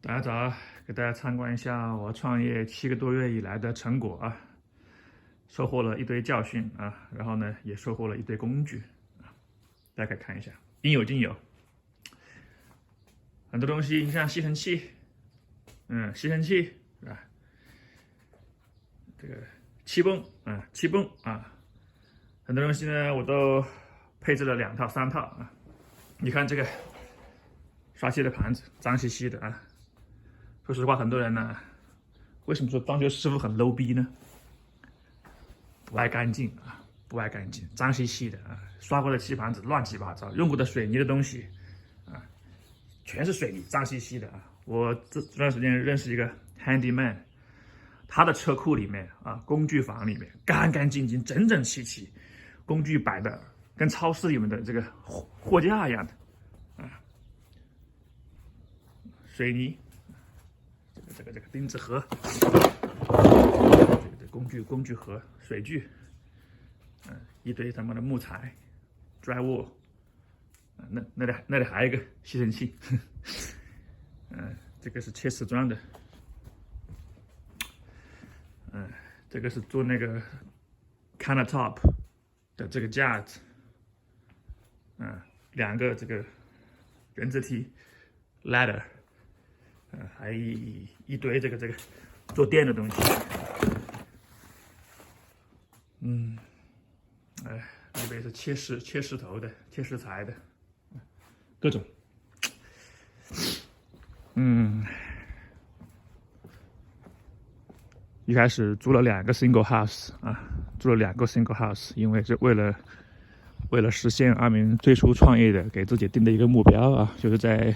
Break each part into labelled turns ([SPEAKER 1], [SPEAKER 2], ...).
[SPEAKER 1] 大家早，给大家参观一下我创业7个多月以来的成果啊，收获了一堆教训啊，然后呢也收获了一堆工具啊，大家可以看一下，应有尽有。很多东西，你像吸尘器，吸尘器是吧？这个气泵啊，很多东西呢我都配置了2套3套啊。你看这个刷漆的盘子，脏兮兮的啊。说实话，很多人呢，为什么说装修师傅很 low 逼呢？不爱干净啊，不爱干净，脏兮兮的啊，刷过的漆盘子乱七八糟，用过的水泥的东西啊，全是水泥，脏兮兮的啊。我这段时间认识一个 handyman， 他的车库里面啊，工具房里面干干净净，整整齐齐，工具摆的跟超市里面的这个货架一样的啊，水泥。这个钉子盒，这个工具盒、水具，一堆他妈的木材，drywall，那里还有一个吸尘器，这个是切瓷砖的，这个是做那个 countertop 的这个架子，2个这个人字梯 ladder。还一堆这个做电的东西，那边是切石头的，切石材的，各种，一开始租了2个 single house 啊，租了2个 single house， 因为是为了实现阿明最初创业的给自己定的一个目标啊，就是在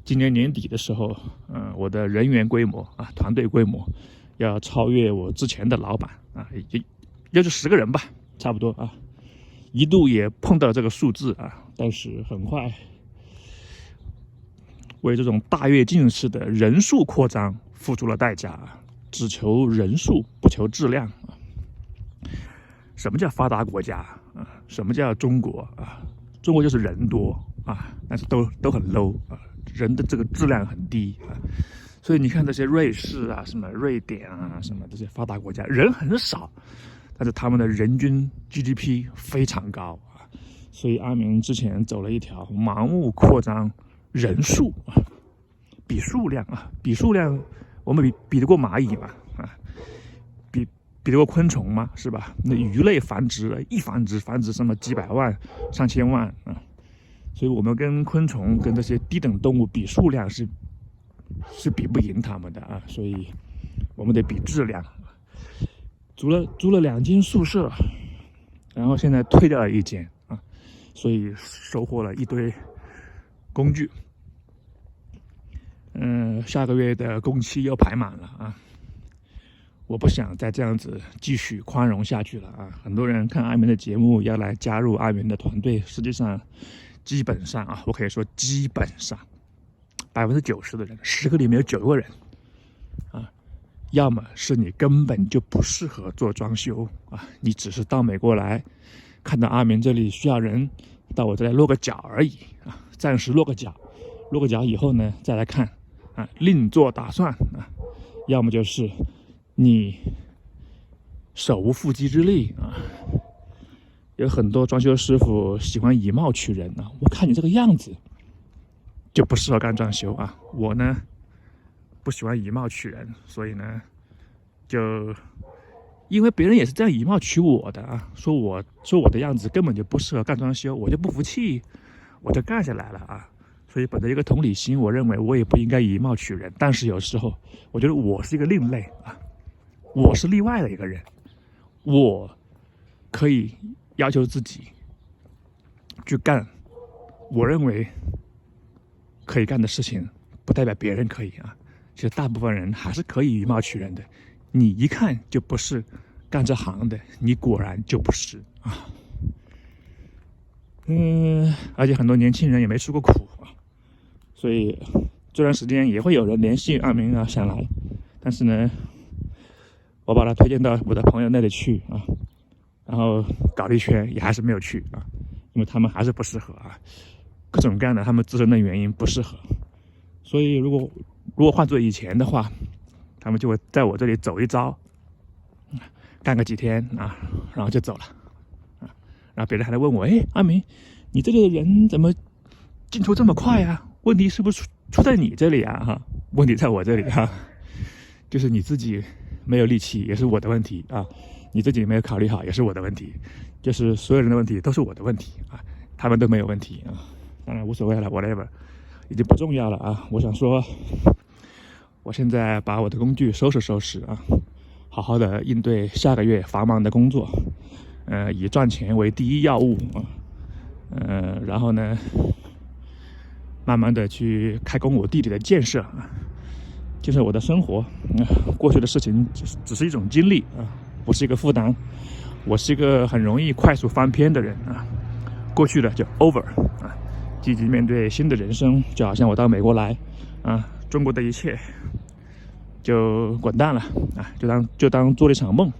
[SPEAKER 1] 今年年底的时候，我的人员规模啊，团队规模要超越我之前的老板啊，也就10个人吧，差不多啊。一度也碰到这个数字啊，但是很快为这种大跃进式的人数扩张付出了代价啊，只求人数不求质量啊。什么叫发达国家啊？什么叫中国啊？中国就是人多啊，但是都很 low 啊。人的这个质量很低啊，所以你看这些瑞士啊、什么瑞典啊、什么这些发达国家，人很少，但是他们的人均 GDP 非常高啊。所以阿明之前走了一条盲目扩张人数啊，比数量，我们比得过蚂蚁嘛啊？比得过昆虫吗？是吧？那鱼类繁殖一繁殖什么几百万、上千万啊。所以我们跟昆虫、跟这些低等动物比数量是比不赢他们的啊，所以我们得比质量。租了2间宿舍，然后现在退掉了1间啊，所以收获了一堆工具。下个月的工期又排满了啊，我不想再这样子继续宽容下去了啊！很多人看阿明的节目要来加入阿明的团队，实际上。基本上啊，我可以说基本上90%的人，10个里面有9个人啊，要么是你根本就不适合做装修啊，你只是到美国来，看到阿明这里需要人，到我这来落个脚而已啊，暂时落个脚以后呢，再来看啊，另做打算啊，要么就是你手无缚鸡之力啊。有很多装修师傅喜欢以貌取人啊，我看你这个样子就不适合干装修啊。我呢不喜欢以貌取人，所以呢就因为别人也是这样以貌取我的啊，说我的样子根本就不适合干装修，我就不服气，我就干下来了啊。所以本着一个同理心，我认为我也不应该以貌取人，但是有时候我觉得我是一个另类啊，我是例外的一个人，我可以要求自己去干我认为可以干的事情，不代表别人可以啊。其实大部分人还是可以以貌取人的，你一看就不是干这行的，你果然就不是啊。而且很多年轻人也没吃过苦啊，所以这段时间也会有人联系阿明啊想来，但是呢，我把他推荐到我的朋友那里去啊。然后搞了一圈也还是没有去啊，因为他们还是不适合啊，各种各样的他们自身的原因不适合。所以如果如果换做以前的话，他们就会在我这里走一遭，干个几天啊，然后就走了啊。然后别人还来问我，哎，阿明，你这里的人怎么进出这么快呀？问题是不是出在你这里啊？哈，问题在我这里哈，就是你自己没有力气，也是我的问题啊。你自己没有考虑好，也是我的问题。就是所有人的问题都是我的问题啊，他们都没有问题啊。当然无所谓了 ，whatever， 已经不重要了啊。我想说，我现在把我的工具收拾收拾啊，好好的应对下个月繁忙的工作，以赚钱为第一要务啊，然后呢，慢慢的去开工我弟弟的建设啊，建设我的生活。过去的事情只是一种经历啊，不是一个负担。我是一个很容易快速翻篇的人啊，过去的就 over 啊，积极面对新的人生，就好像我到美国来啊，中国的一切就滚蛋了啊，就当做了一场梦，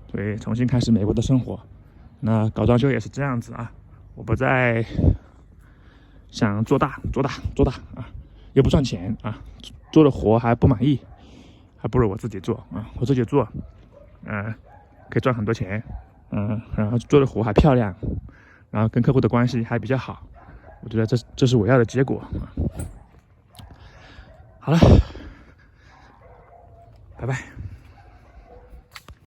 [SPEAKER 1] 所以重新开始美国的生活。那搞装修也是这样子啊，我不再想做大啊，又不赚钱啊，做的活还不满意，还不如我自己做啊，我自己做，可以赚很多钱，然后做的活还漂亮，然后跟客户的关系还比较好，我觉得这是我要的结果啊。好了，拜拜。